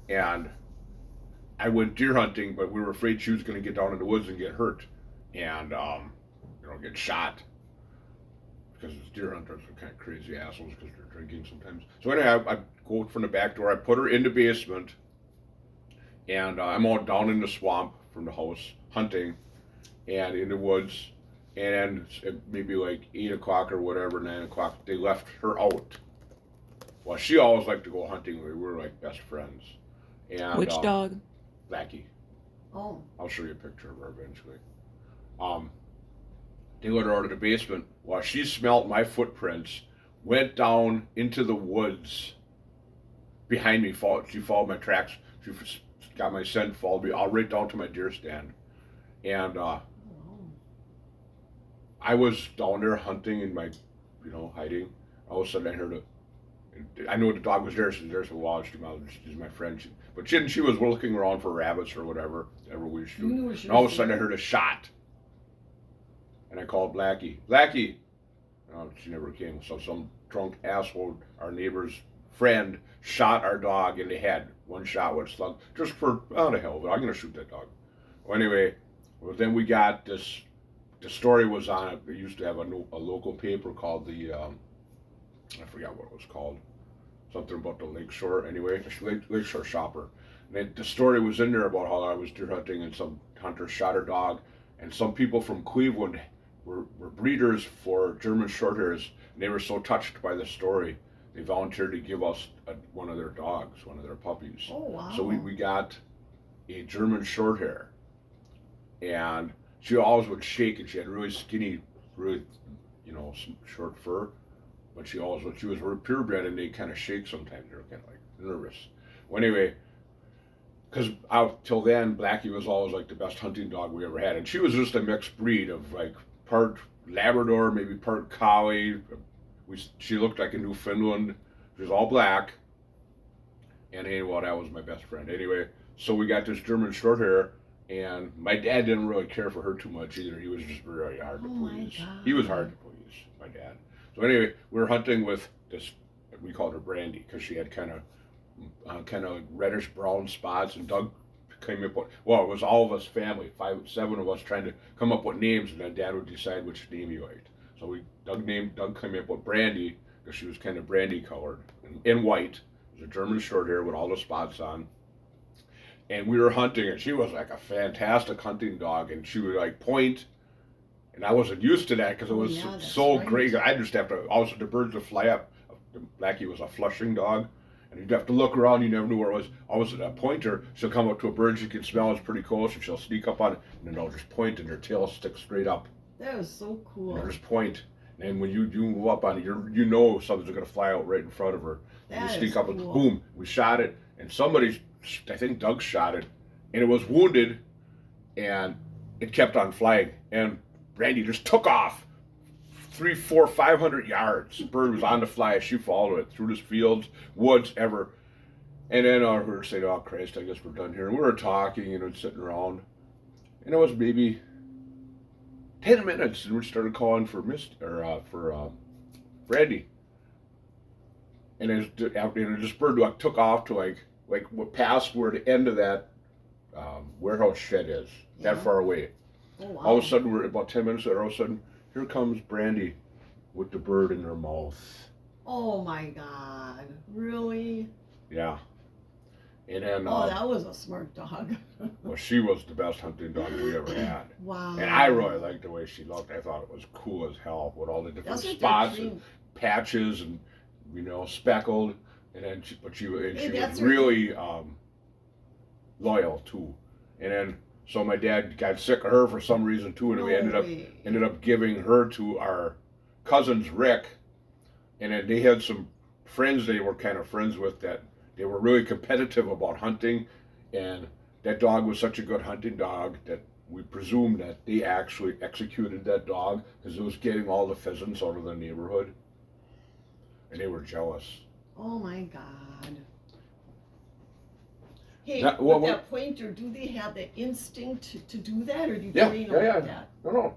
and I went deer hunting, but we were afraid she was going to get down in the woods and get hurt, and get shot because deer hunters are kind of crazy assholes because they're drinking sometimes. So anyway, I go from the back door. I put her in the basement, and I'm all down in the swamp from the house hunting, and in the woods. And maybe like 8 o'clock or whatever, 9 o'clock, they left her out. Well, she always liked to go hunting. We were like best friends. And Which dog? Blackie. Oh. I'll show you a picture of her eventually. Um, they let her out of the basement. While she smelt my footprints, went down into the woods behind me. She followed my tracks. She got my scent, followed me all right down to my deer stand. And I was down there hunting in my, hiding. All of a sudden I heard I knew the dog was there. She's there, so wow, she's my friend. She was looking around for rabbits or whatever we were shooting. And all of a sudden I heard a shot. And I called Blackie. Blackie! No, she never came. So some drunk asshole, our neighbor's friend, shot our dog in the head. One shot with a slug. Just for, oh, the hell, I'm going to shoot that dog. Well, anyway, then we got this. The story was on it. We used to have a local paper called I forgot what it was called. Something about the Lakeshore, anyway. Lakeshore Shopper. And the story was in there about how I was deer hunting and some hunter shot her dog. And some people from Cleveland were breeders for German Shorthairs, and they were so touched by the story, they volunteered to give us one of their dogs, one of their puppies. Oh, wow. So we got a German Shorthair, and she always would shake, and she had really skinny, really, short fur, but she was purebred, and they kind of shake sometimes. They're kind of like nervous. Well, anyway, because till then, Blackie was always like the best hunting dog we ever had, and she was just a mixed breed of like part Labrador, maybe part Collie. She looked like a Newfoundland. She was all black, and anyway, that was my best friend. Anyway, so we got this German Shorthair, and my dad didn't really care for her too much either. He was just very hard to please. He was hard to please, my dad. So anyway, we were hunting with this. We called her Brandy because she had kind of reddish brown spots, and Doug came up with, well, it was all of us family, 7 of us trying to come up with names, and then Dad would decide which name he liked. So Doug came up with Brandy because she was kind of brandy colored and white. It was a German Shorthair with all the spots on. And we were hunting, and she was like a fantastic hunting dog, and she would like point, and I wasn't used to that because it was so right. great. I just have to, also the birds would fly up. Blackie was a flushing dog. And you'd have to look around, you never knew where it was. Always a pointer, she'll come up to a bird she can smell, it's pretty close, and she'll sneak up on it, and then they'll just point, and their tail sticks straight up. That was so cool. And they'll just point. And when you move up on it, you know something's going to fly out right in front of her. And you sneak up and boom, we shot it, and I think Doug shot it, and it was wounded, and it kept on flying. And Brandy just took off. 300, 400, 500 yards. The bird was on the fly. She followed it through the fields, woods, ever. And then I heard her say, "Oh Christ, I guess we're done here." And we were talking, sitting around, and it was maybe 10 minutes, and we started calling for Brandy. And this bird took off to like past where the end of that warehouse shed is, that far away. Oh, wow. All of a sudden, we're about 10 minutes later. All of a sudden, here comes Brandy with the bird in her mouth. Oh my God! Really? Yeah. And then. That was a smart dog. Well, she was the best hunting dog we ever had. Wow. And I really liked the way she looked. I thought it was cool as hell with all the different spots and patches and speckled. And then she was really loyal too. And then so my dad got sick of her for some reason too, and we ended up giving her to our cousins Rick. And then they had some friends they were kind of friends with that they were really competitive about hunting, and that dog was such a good hunting dog that we presumed that they actually executed that dog because it was getting all the pheasants out of the neighborhood, and they were jealous. Oh my God. Hey, That with that pointer, do they have the instinct to do that, or do you train them like that? No.